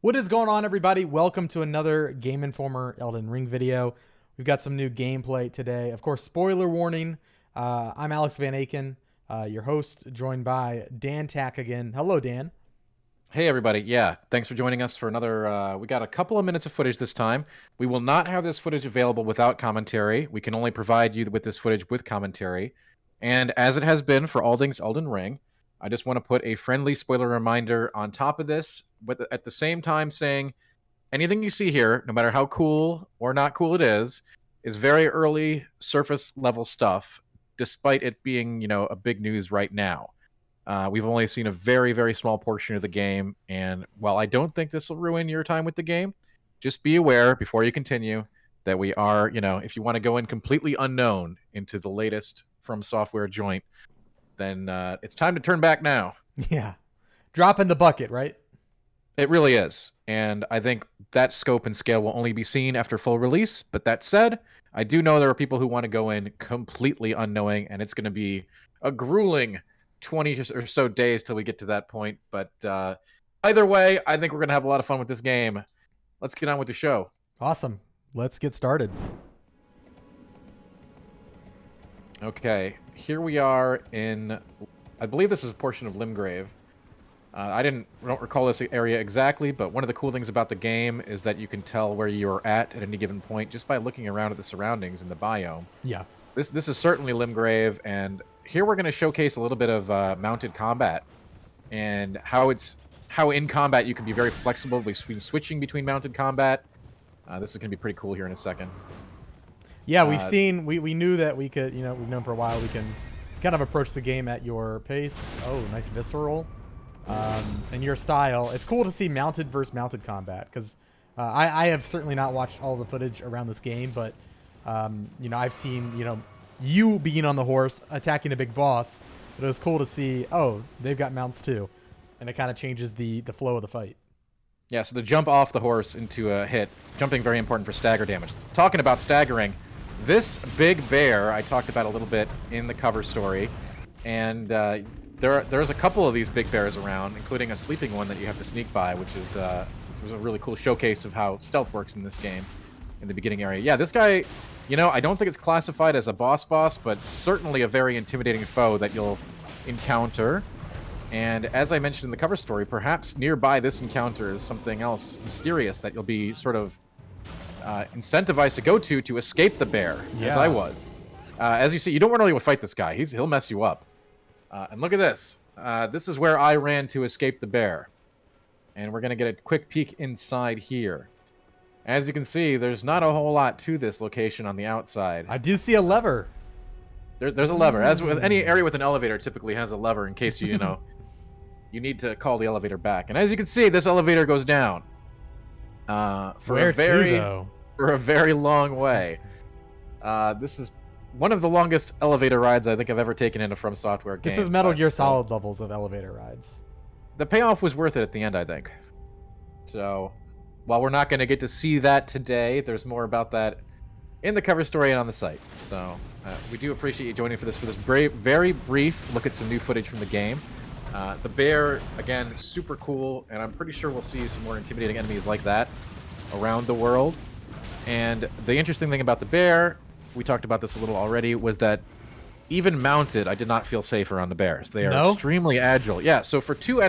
What is going on, everybody? Welcome to another Game Informer Elden Ring video. We've got some new gameplay today. Of course, spoiler warning. I'm Alex Van Aken, your host, joined by Dan Tack again. Hello, Dan. Hey everybody, yeah, thanks for joining us for another, we got a couple of minutes of footage this time. We will not have this footage available without commentary. We can only provide you with this footage with commentary. And as it has been for all things Elden Ring, I just want to put a friendly spoiler reminder on top of this, but at the same time saying, anything you see here, no matter how cool or not cool it is very early surface level stuff, despite it being, a big news right now. We've only seen a very, very small portion of the game, and while I don't think this will ruin your time with the game, just be aware before you continue that we are, if you want to go in completely unknown into the latest From Software joint, then it's time to turn back now. Yeah. Drop in the bucket, right? It really is, and I think that scope and scale will only be seen after full release, but that said, I do know there are people who want to go in completely unknowing, and it's going to be a grueling 20 or so days till we get to that point. But either way, I think we're going to have a lot of fun with this game. Let's get on with the show. Awesome. Let's get started. Okay, here we are in, I believe this is a portion of Limgrave. I don't recall this area exactly, but one of the cool things about the game is that you can tell where you're at any given point just by looking around at the surroundings in the biome. Yeah. This is certainly Limgrave, and here we're going to showcase a little bit of mounted combat and how in combat you can be very flexible between switching between mounted combat. This is going to be pretty cool here in a second. Yeah, we knew that we could, we've known for a while we can kind of approach the game at your pace. Oh, nice visceral. And your style. It's cool to see mounted versus mounted combat, because I have certainly not watched all the footage around this game, but I've seen you being on the horse attacking a big boss. But it was cool to see, oh, they've got mounts too, and it kind of changes the flow of the fight. Yeah, so the jump off the horse into a hit, jumping very important for stagger damage. Talking about staggering, this big bear I talked about a little bit in the cover story, and there's a couple of these big bears around, including a sleeping one that you have to sneak by, which is was a really cool showcase of how stealth works in this game in the beginning area. Yeah, this guy, I don't think it's classified as a boss, but certainly a very intimidating foe that you'll encounter. And as I mentioned in the cover story, perhaps nearby this encounter is something else mysterious that you'll be sort of incentivized to go to escape the bear, as I was. As you see, you don't want to really fight this guy. He'll mess you up. And look at this. This is where I ran to escape the bear. And we're going to get a quick peek inside here. As you can see, there's not a whole lot to this location on the outside. I do see a lever. There's a lever. As with any area with an elevator, typically has a lever in case you you need to call the elevator back. And as you can see, this elevator goes down for a very long way. This is one of the longest elevator rides I think I've ever taken in a From Software game. This is Metal Gear Solid levels of elevator rides. The payoff was worth it at the end, I think. So, while we're not going to get to see that today, there's more about that in the cover story and on the site. So, we do appreciate you joining for this very brief look at some new footage from the game. The bear, again, super cool, and I'm pretty sure we'll see some more intimidating enemies like that around the world. And the interesting thing about the bear, we talked about this a little already, was that even mounted, I did not feel safe around the bears. They are extremely agile. Yeah, so for two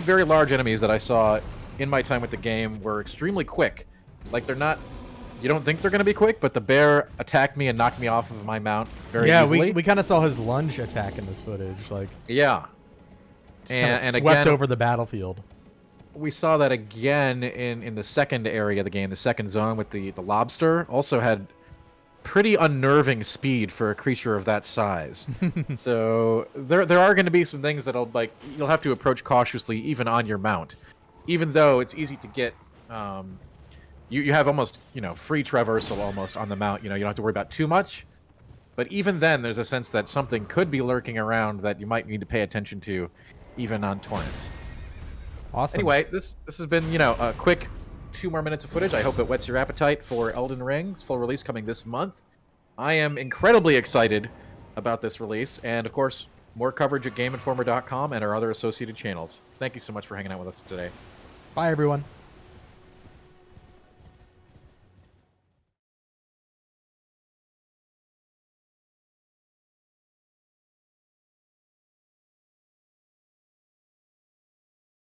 very large enemies that I saw in my time with the game were extremely quick. Like, you don't think they're going to be quick, but the bear attacked me and knocked me off of my mount very easily. Yeah, we kind of saw his lunge attack in this footage. Yeah. And swept again, over the battlefield. We saw that again in the second area of the game, the second zone with the lobster. Also had pretty unnerving speed for a creature of that size. So there are going to be some things that'll you'll have to approach cautiously even on your mount. Even though it's easy to get you have almost, free traversal almost on the mount, you don't have to worry about too much. But even then there's a sense that something could be lurking around that you might need to pay attention to even on Torrent. Awesome. Anyway, this has been, a quick 2 more minutes of footage. I hope it whets your appetite for Elden Ring. It's full release coming this month. I am incredibly excited about this release, and of course, more coverage at GameInformer.com and our other associated channels. Thank you so much for hanging out with us today. Bye, everyone.